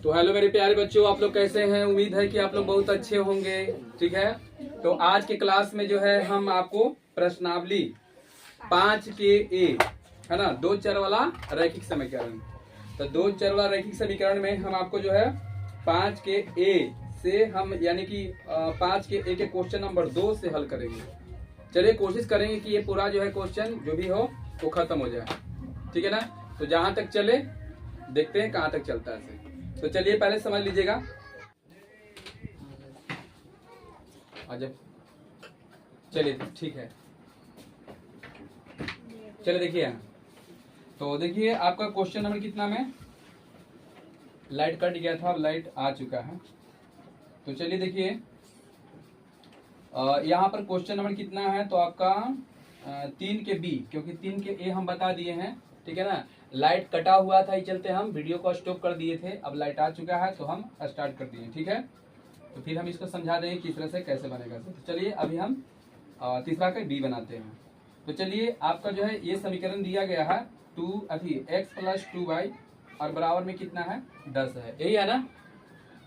तो हेलो मेरे प्यारे बच्चों, आप लोग कैसे हैं? उम्मीद है कि आप लोग बहुत अच्छे होंगे। ठीक है, तो आज के क्लास में जो है हम आपको प्रश्नावली 5 के ए है ना, दो चर वाला रैखिक समीकरण। तो दो चर वाला रैखिक समीकरण में हम आपको जो है 5 के ए से हम यानी कि 5 के ए के क्वेश्चन नंबर 2 से हल करेंगे। चलिए कोशिश करेंगे कि ये पूरा जो है क्वेश्चन जो भी हो वो खत्म हो जाए। ठीक है ना, तो जहां तक चले देखते हैं कहां तक चलता है। तो चलिए पहले समझ लीजिएगा। आजा, चलिए ठीक है, चलिए देखिए। तो देखिए आपका क्वेश्चन नंबर कितना में, लाइट कट गया था, अब लाइट आ चुका है। तो चलिए देखिए यहाँ पर क्वेश्चन नंबर कितना है, तो आपका 3 के बी, क्योंकि 3 के ए हम बता दिए हैं। ठीक है ना, लाइट कटा हुआ था, ये चलते हम वीडियो को स्टॉप कर दिए थे। अब लाइट आ चुका है तो हम स्टार्ट कर दिए। ठीक है, तो फिर हम इसको समझा देंगे किस तरह से कैसे बनेगा। तो चलिए अभी हम तीसरा का बी बनाते हैं। तो चलिए आपका जो है ये समीकरण दिया गया है 2x + 2y और बराबर में कितना है 10 है, यही है ना।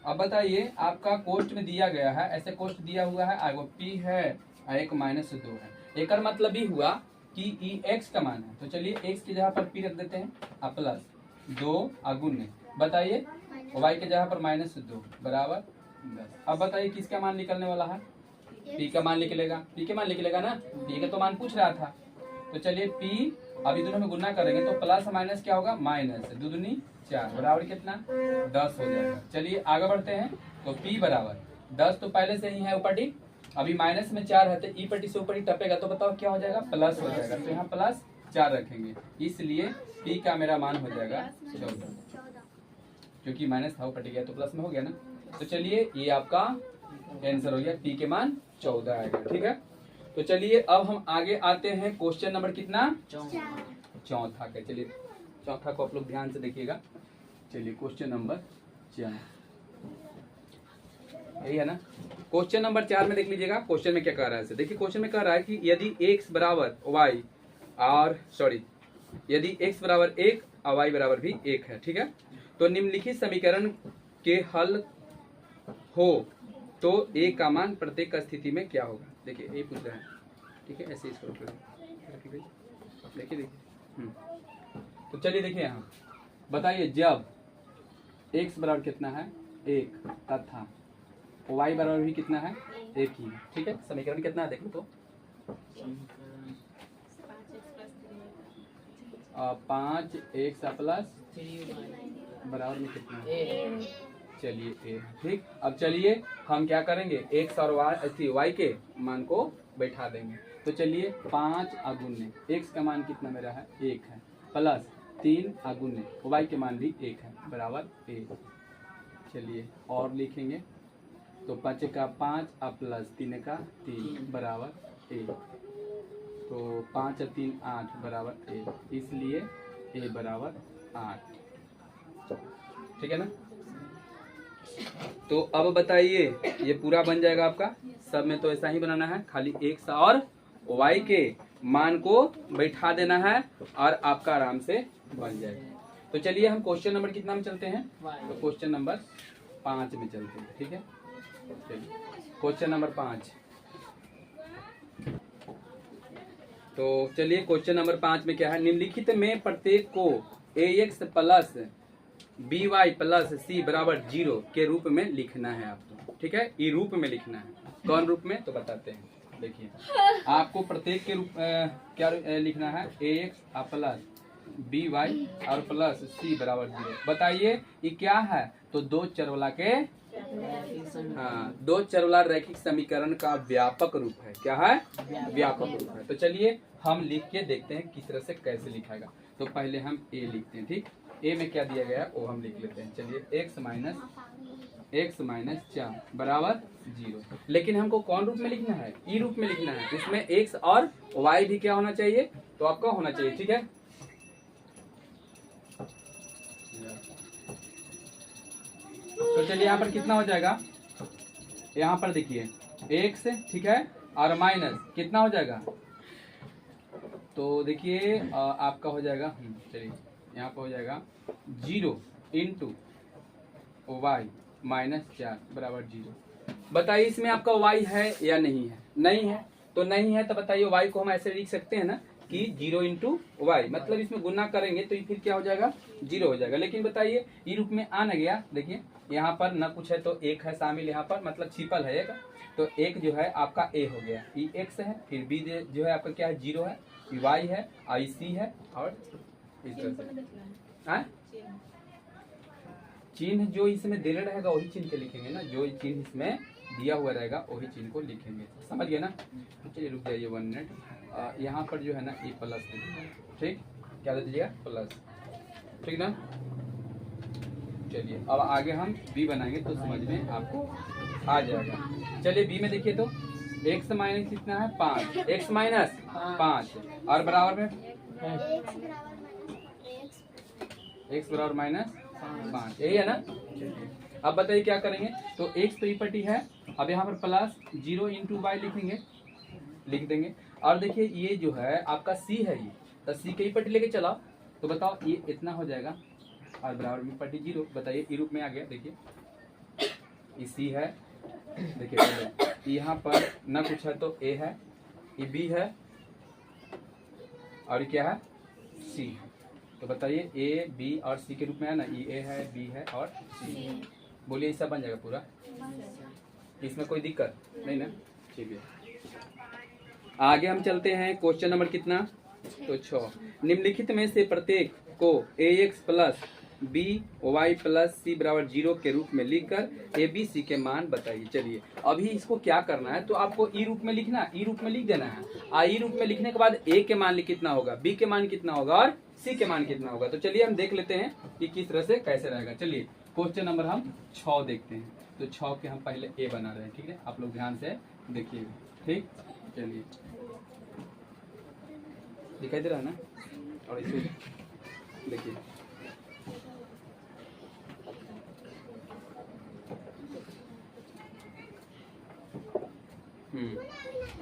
अब बताइए आपका कोष्ट में दिया गया है, ऐसे कोष्ट दिया हुआ है, आगो p है और एक -2 है। एक मतलब ही हुआ कि ई x का मान है। तो चलिए x की जगह पर p रख देते हैं और प्लस 2 अगुण्य, बताइए y की जगह पर -2 बराबर 10। अब बताइए किसका मान निकलने वाला है, p का मान निकलेगा। p के मान निकलेगा ना, p का तो मान पूछ रहा था। तो चलिए p अभी दोनों में गुना करेंगे तो प्लस माइनस क्या होगा, माइनस 2 दूनी 4 बराबर कितना 10 हो जाएगा। चलिए आगे बढ़ते हैं। तो p बराबर 10 तो पहले से ही है ऊपरी, अभी माइनस में 4 है तो ई पट्टी से ऊपरी टपेगा तो बताओ क्या हो जाएगा, प्लस हो जाएगा। तो यहाँ प्लस 4 रखेंगे, इसलिए p का मेरा मान हो जाएगा 14, क्योंकि माइनस था ऊपर गया तो प्लस में हो गया ना। तो चलिए ये आपका आंसर हो गया, p के मान 14 आएगा। ठीक है, तो चलिए अब हम आगे आते हैं क्वेश्चन नंबर कितना, चौथा का। चलिए चौथा को आप लोग ध्यान से देखिएगा। चलिए क्वेश्चन नंबर 4 यही है ना। क्वेश्चन नंबर 4 में देख लीजिएगा क्वेश्चन में क्या कह रहा है। देखिए क्वेश्चन में कह रहा है कि यदि x बराबर y और यदि x बराबर 1 और y बराबर भी 1 है, ठीक है, तो निम्नलिखित समीकरण के हल हो तो a का मान प्रत्येक स्थिति में क्या होगा। देखिए ये पूछ रहा है, ठीक है, ऐसे इसको देखिए। तो चलिए देखिए यहाँ बताइए, जब x बराबर कितना है 1 तथा y बराबर भी कितना है 1 ही, ठीक है। समीकरण कितना है देख लो तो 5x प्लस बराबर में कितना है, चलिए a। ठीक, अब चलिए हम क्या करेंगे, x और y के मान को बैठा देंगे। तो चलिए 5 अगुण्य x का मान कितना मेरा है 1 है, प्लस 3 अगुण्य y के मान भी 1 है बराबर a। चलिए और लिखेंगे तो 5 का 5 और प्लस 3 का 3 बराबर a। तो 5 और 3 8 बराबर a, इसलिए a बराबर 8। ठीक है ना। तो अब बताइए ये पूरा बन जाएगा आपका, सब में तो ऐसा ही बनाना है, खाली x और y के मान को बैठा देना है और आपका आराम से बन जाएगा। तो चलिए हम क्वेश्चन नंबर कितना में चलते हैं, तो क्वेश्चन नंबर 5 में चलते हैं। ठीक है, चलिए क्वेश्चन नंबर 5। तो चलिए क्वेश्चन नंबर 5 में क्या है, निम्नलिखित में प्रत्येक को ax plus by plus c बराबर 0 के रूप में लिखना है आपको। ठीक है, ई रूप में लिखना है, कौन रूप में तो बताते हैं। देखिए आपको प्रत्येक के रूप क्या लिखना है, ax प्लस by और प्लस c बराबर 0। बताइए ये क्या है, तो दो चरवाला के, हाँ, दो चरवाला रैखिक समीकरण का व्यापक रूप है। क्या है, व्यापक रूप है। तो चलिए हम लिख के देखते हैं किस तरह से कैसे लिखाएगा। तो पहले हम a लिखते हैं। ठीक, a में क्या दिया गया है वो हम लिख लेते हैं। चलिए x माइनस 4 बराबर 0, लेकिन हमको कौन रूप में लिखना है, ई रूप में लिखना है। इसमें x और y भी क्या होना चाहिए, तो आपका होना चाहिए। ठीक है, तो चलिए यहाँ पर कितना हो जाएगा, यहाँ पर देखिए x, ठीक है, और माइनस कितना हो जाएगा, तो देखिए आपका हो जाएगा, चलिए यहाँ पर हो जाएगा 0 इंटू वाई माइनस 4 बराबर 0। बताइए इसमें आपका y है या नहीं है? नहीं है, तो नहीं है तो बताइए y को हम ऐसे लिख सकते हैं ना कि 0 इंटू वाई, मतलब इसमें गुना करेंगे तो ये फिर क्या हो जाएगा? 0 हो जाएगा। लेकिन बताइए ये रूप में आ न गया, देखिए यहाँ पर न कुछ है तो एक है शामिल यहाँ पर, मतलब छिपल है एक, तो एक जो है आपका a हो गया, ये x है, फिर b जो है आपका क्या है? 0 है, y है, i c है, और इस तरह से चिन्ह जो इसमें दिया रहेगा वही चिन्ह के लिखेंगे ना, जो चिन्ह इसमें दिया हुआ रहेगा वही चिन्ह को लिखेंगे, समझ गए ना? चलिए रुक जाइए 1 मिनट, यहाँ पर जो है ना ए प्लस, ठीक, क्या दे दीजिएगा? प्लस, ठीक ना? चलिए अब आगे हम बी बनाएंगे तो समझ में आपको आ जाएगा। चलिए बी में देखिए तो x माइनस कितना है? 5, x माइनस 5 और बराबर में x बराबर माइनस 5, यही है ना? अब बताइए क्या करेंगे? तो x तो पट्टी है, अब यहाँ पर प्लस 0 इंटू वाई लिखेंगे, लिख देंगे। और देखिए ये जो है आपका c है, ये तो c के पट्टी लेके चला तो बताओ ये इतना हो जाएगा और बराबर में पट्टी 0। बताइए ई रूप में आ गया, देखिए ये c है, देखिए यहाँ पर न कुछ है तो a है, ये b है और क्या है? c। तो बताइए a b और c के रूप में है ना, ये a है, b है और c। बोलिए ये सब बन जाएगा पूरा, इसमें कोई दिक्कत नहीं ना? ठीक है, आगे हम चलते हैं। क्वेश्चन नंबर कितना? तो 6। निम्नलिखित में से प्रत्येक को ax plus B Y plus C बराबर 0 के रूप में लिखकर ए बी सी के मान बताइए। चलिए अभी इसको क्या करना है, तो आपको ई रूप में लिखना, ई रूप में लिख देना है। ई रूप में लिखने के बाद ए के मान कितना होगा, बी के मान कितना होगा और सी के मान कितना होगा। तो चलिए हम देख लेते हैं कि किस तरह से कैसे रहेगा। चलिए क्वेश्चन नंबर हम 6 देखते हैं। तो 6 के हम पहले ए बना रहे हैं, ठीक है? आप लोग ध्यान से देखिएगा, ठीक? चलिए दिखाई दे रहा है ना? और इसे देखिए,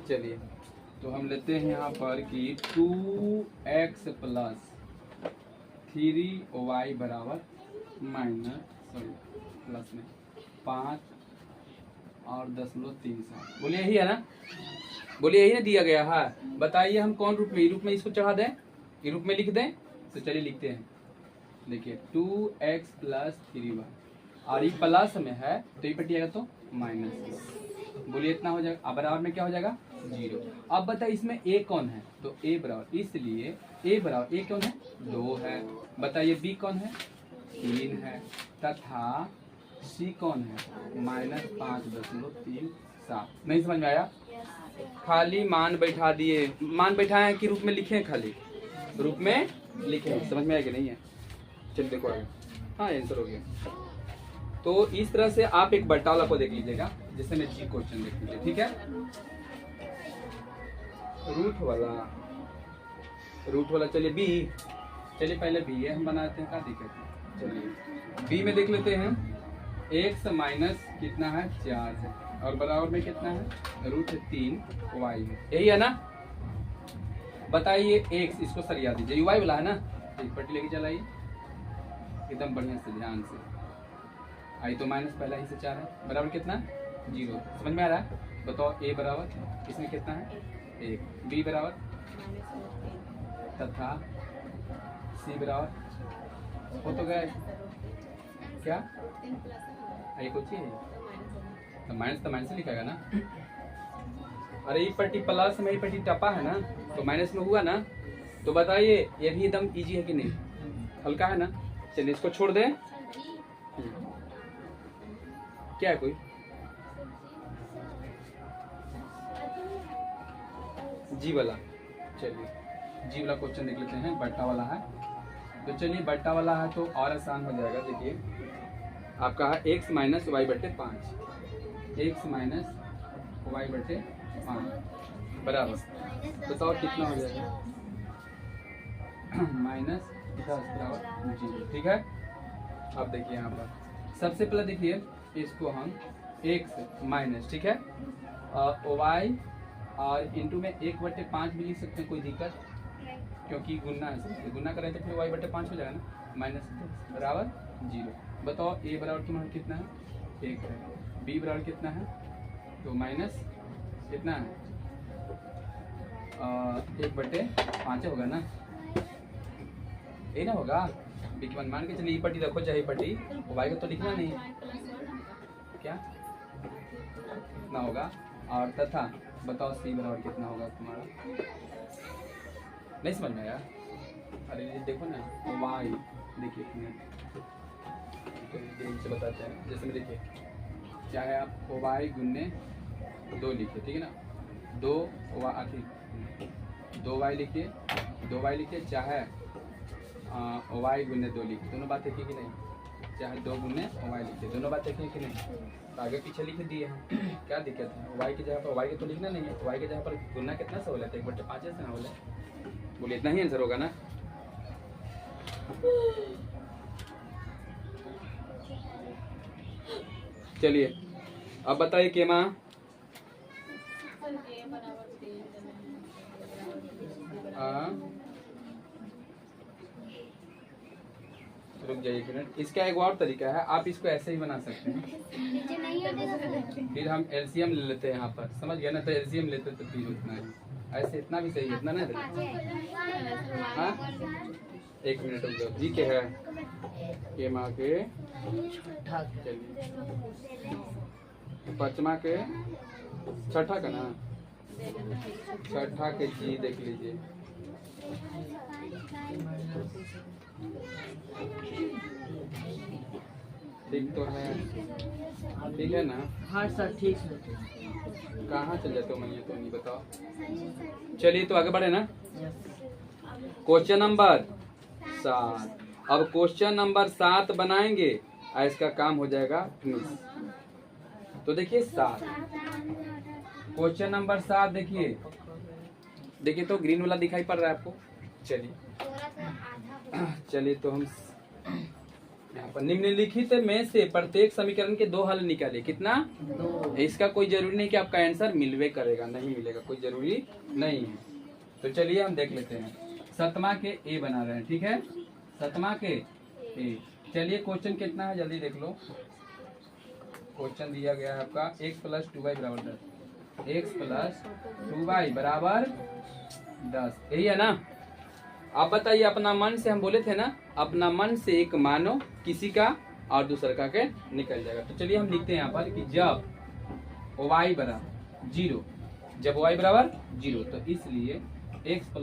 चलिए तो हम लेते हैं यहाँ पर कि 2x प्लस 3y बराबर प्लस में 5 और 10.37। बोलिए यही है ना? बोलिए यही ना दिया गया है। बताइए हम कौन रूप में, ई रूप में इसको चढ़ा दें, ई रूप में लिख दें? तो चलिए लिखते हैं। देखिए 2x प्लस 3y और ये प्लस में है तो ये पटिएगा तो माइनस। बोलिए इतना हो जाएगा, अब बराबर में क्या हो जाएगा? 0। अब बताइए इसमें a कौन है, तो a बराबर, इसलिए a बराबर, a कौन है? 2 है। बताइए b कौन है? 3 है, तथा c कौन है? -5.37। नहीं समझ में आया? खाली मान बैठा दिए, मान बैठाए कि रूप में लिखे, खाली रूप में लिखे। समझ में आया कि नहीं है? चलिए देखो आगे, हाँ आंसर हो गया। तो इस तरह से आप एक बटाला को देख लीजिएगा, जिससे मैं जी क्वेश्चन देख लीजिए, ठीक है? रूट वाला चलिए बी, चलिए पहले बी है हम बनाते हैं, क्या दिक्कत है? चलिए बी में देख लेते हैं। x माइनस कितना है? 4 है और बराबर में कितना है? √3y है, यही है ना? बताइए x, इसको सरिया दीजिए, y वाला है ना? एक पट्टी लेके चलाइए एकदम बढ़िया से, ध्यान से। आई तो माइनस पहला ही से 4 है, बराबर कितना? 0। समझ में आ रहा है? बताओ a बराबर, इसमें कितना है? 1, b बराबर तथा c बराबर हो तो गए क्या? ये कुछ ही है तो माइनस लिखेगा ना? अरे ये पट्टी प्लस में, ये पट्टी टपा है ना, तो माइनस में हुआ ना। तो बताइए ये भी एकदम इजी है कि नहीं? हल्का है ना? चलिए इसको छोड़ दें। क्या है कोई? जी वाला, चलिए जी वाला क्वेश्चन देख लेते हैं। बट्टा वाला है, तो चलिए बट्टा वाला है तो और आसान हो जाएगा। देखिए आपका है x माइनस वाई बटे 5, x माइनस वाई बटे 5 बराबर, बताओ कितना हो जाएगा? -10 बराबर 0, ठीक है? अब देखिए यहाँ पर सबसे पहले देखिए इसको हम x माइनस, ठीक है, y और इंटू में 1/5 भी लिख सकते हैं, कोई दिक्कत? क्योंकि गुना है, गुना करें तो फिर y/5 हो जाएगा ना, -10 बराबर 0। बताओ ए बराबर तुम्हारा कितना है, 1 है। बी बराबर कितना है, तो माइनस कितना है 1/5 होगा ना, ये ना होगा। बी की मान के चलिए, पट्टी रखो चाहे पट्टी, वाई का तो लिखना नहीं क्या ना होगा। और तथा बताओ सी बराबर कितना होगा तुम्हारा, नहीं समझ में आया। अरे ये देखो ना वाई, देखिए तो से बताते हैं। जैसे में देखिए क्या है, आप वाई गुन्ने 2 लिखिए, ठीक है ना, 2 वाई लिखिए, 2 वाई लिखिए, चाहे वाई गुन्ने 2 लिखिए, दोनों बात एक ही कि नहीं, चाहे 2 गुन्ने वाई लिखिए, दोनों बात एक ही कि नहीं। तो आगे पीछे लिख दिए हैं, क्या दिक्कत है। वाई की जगह पर वाई के तो लिखना नहीं है, वाई की जगह पर गुन्ना कितना से हो जाता है, 1/5 से ना हो जाए, बोले इतना ही आंसर होगा ना। चलिए अब बताइए केमा, रुक जाइए एक मिनट। इसका एक और तरीका है, आप इसको ऐसे ही बना सकते हैं, फिर हम एलसीएम ले लेते हैं यहाँ पर, समझ गए ना, तो एलसीएम लेते तो फिर उतना है, ऐसे इतना भी सही है, इतना ना। हाँ 1 मिनट रुक जाओ, जी क्या है केमा के, चलिए 5वां के 6ठा का ना, 6ठा के जी देख लीजिए, ठीक तो है, ठीक है ना। हाँ सर ठीक है। कहाँ चल जाते हो मैं तो नहीं बताओ। चलिए तो आगे बढ़े ना, क्वेश्चन नंबर 7। अब क्वेश्चन नंबर 7 बनाएंगे और इसका काम हो जाएगा फिनिश। तो देखिए 7, क्वेश्चन नंबर 7 देखिए, देखिए तो ग्रीन वाला दिखाई पड़ रहा है आपको। चलिए तो हम यहाँ पर निम्नलिखित में से प्रत्येक समीकरण के 2 हल निकाले, कितना 2। इसका कोई जरूरी नहीं कि आपका आंसर मिलवे करेगा, नहीं मिलेगा, कोई जरूरी नहीं है। तो चलिए हम देख लेते हैं। 7वां के ए बना रहे हैं, ठीक है, 7वां के ए। चलिए क्वेश्चन कितना है जल्दी देख लो। क्वेश्चन दिया गया है आपका x + 2y बराबर 10, x + 2y बराबर 10, यही है ना। आप बताइए, अपना मन से हम बोले थे ना, अपना मन से एक मानो किसी का और दूसरे का के निकल जाएगा। तो चलिए हम लिखते हैं यहाँ पर कि जब y बराबर 0, जब y बराबर 0, तो इसलिए x +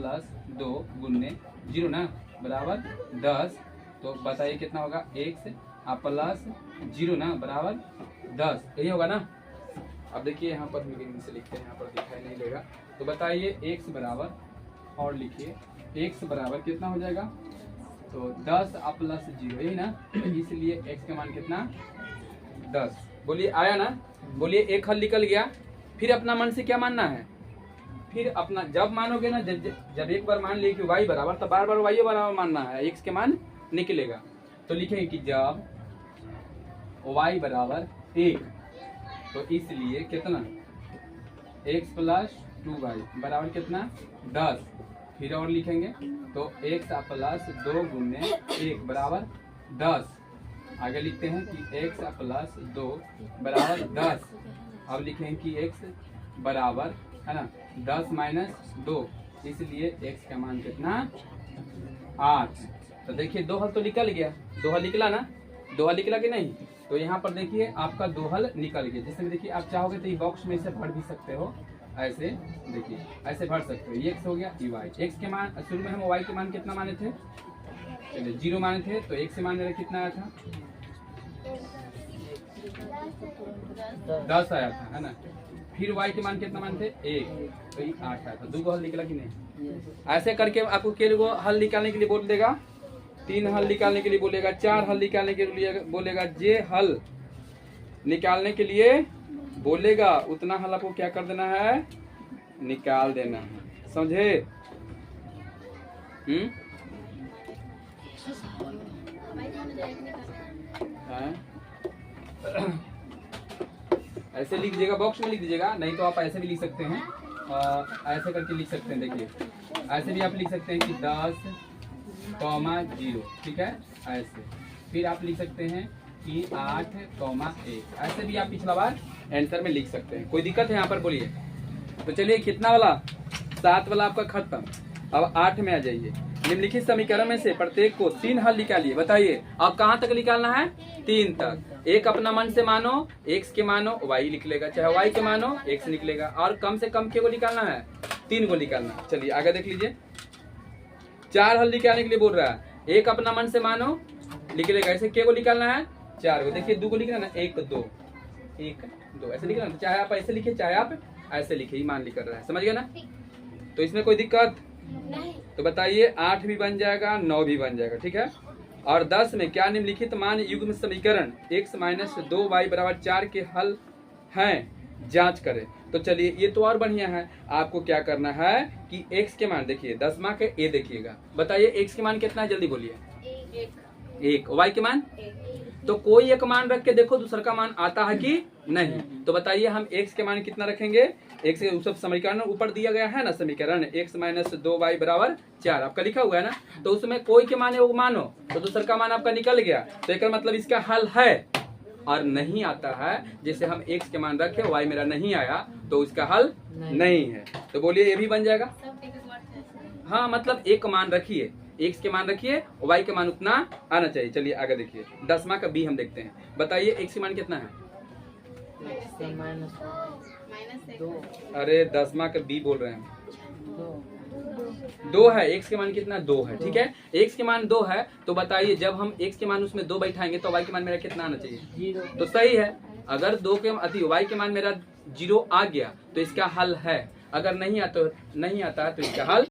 2 गुन्ने 0 ना बराबर 10। तो बताइए कितना होगा, x प्लस 0 ना बराबर 10, यही होगा ना। अब देखिए यहाँ पर हम से लिखते हैं, यहाँ पर दिखाई नहीं देगा। तो बताइए x बराबर, और लिखिए x बराबर कितना हो जाएगा, तो 10 + 0, यही ना, इसलिए x का मान कितना 10। बोलिए आया ना, बोलिए एक हल निकल गया। फिर अपना मन से क्या मानना है, फिर अपना जब मानोगे ना, जब एक बार मान लिए कि y बराबर, तो बार बार y बराबर मानना है, x के मान निकलेगा। तो लिखेंगे कि जब y बराबर 1, तो इसलिए कितना x + 2y बराबर कितना 10। फिर और लिखेंगे तो x + 2 गुन्ने 1 बराबर 10। आगे लिखते हैं कि x + 2 बराबर 10। अब लिखेंगे कि x बराबर है ना 10 - 2, इसलिए x का मान कितना 8। तो देखिए 2 हल तो निकल गया, 2 हल निकला ना, 2 हल निकला कि नहीं। तो यहाँ पर देखिए आपका 2 हल निकल गया। जैसे देखिए आप चाहोगे तो ये बॉक्स में से भर भी सकते हो, ऐसे देखिए ऐसे भर सकते हो। ये x हो गया, ये y। x के मान शुरू में हम y के मान कितना माने थे, चलिए 0 माने थे, तो x से मान मेरा कितना आया था 10 आया था, है ना। फिर y के मान कितना माने थे 1, तो ये 8 आया था। 2 हल निकला कि नहीं। ऐसे करके आपको कितने हल निकालने के लिए बोल देगा, 3 हल निकालने के लिए बोलेगा, 4 हल निकालने के लिए बोलेगा, जे हल निकालने के लिए बोलेगा उतना हल आपको क्या कर देना है, निकाल देना है, समझे। ऐसे लिख दीजिएगा, बॉक्स में लिख दीजिएगा, नहीं तो आप ऐसे भी लिख सकते हैं, ऐसे करके लिख सकते हैं। देखिए ऐसे भी आप लिख सकते हैं कि 10, 0, ठीक है, ऐसे। फिर आप लिख सकते हैं कि 8,1 ऐसे भी आप पिछला बार आंसर में लिख सकते हैं। कोई दिक्कत है यहाँ पर? बोलिए। तो चलिए कितना वाला, 7 वाला आपका खत्म। अब 8 में आ जाइए। निम्नलिखित समीकरण में से प्रत्येक को 3 हल निकालिए। बताइए अब कहाँ तक निकालना है? 3 तक। एक अपना मन से मानो, x के मानो y लिख लेगा, चाहे y के मानो x निकलेगा, और कम से कम के को निकालना है, 3 को निकालना है। चलिए आगे देख लीजिए। 4 हल निकालने के लिए बोल रहा है। एक अपना मन से मानो लिख लेगा, ऐसे के को निकालना है 4 को। देखिए 2 को लिखना ना, 1 2 1 2 ऐसे लिखना। चाहे आप ऐसे लिखे चाहे आप ऐसे लिखे, ही मान लिख कर रहा है, समझ गए ना? तो इसमें कोई दिक्कत नहीं। तो बताइए 8 भी बन जाएगा, 9 भी बन जाएगा, ठीक है। और 10 में क्या निम्नलिखित मान युग्म समीकरण x - 2y = 4 के हल हैं, जांच करें। तो चलिए ये तो और बढ़िया है। आपको क्या करना है कि x के मान देखिए, 10वां के a देखिएगा। बताइए x के मान कितना है, जल्दी बोलिए। 1। y के मान, तो कोई एक मान रख के देखो दूसरा का मान आता है कि नहीं। तो बताइए हम x के मान कितना रखेंगे? x के सब समीकरण ऊपर दिया गया है ना, समीकरण x - 2y = 4 आपका लिखा हुआ है ना। तो उसमें कोई के मान वो मानो, तो दूसरा का मान आपका निकल गया। तो एक मतलब इसका हल है। और नहीं आता है, जैसे हम x के मान रखे, y मेरा नहीं आया, तो इसका हल नहीं है। तो बोलिए ये भी बन जाएगा। हाँ मतलब एक मान रखिए, x के मान रखिए, y के मान उतना आना चाहिए। चलिए आगे देखिए, 10वां का b हम देखते हैं। बताइए x के मान कितना है? -2। अरे 10वां का b बोल रहे हैं, 2 है। x के मान कितना? 2 है, ठीक है। x के मान 2 है, तो बताइए जब हम x के मान उसमें 2 बैठाएंगे तो y के मान मेरा कितना आना चाहिए? 0। तो सही है। अगर 2 के y के मान मेरा 0 आ गया तो इसका हल है। अगर नहीं आता है तो इसका हल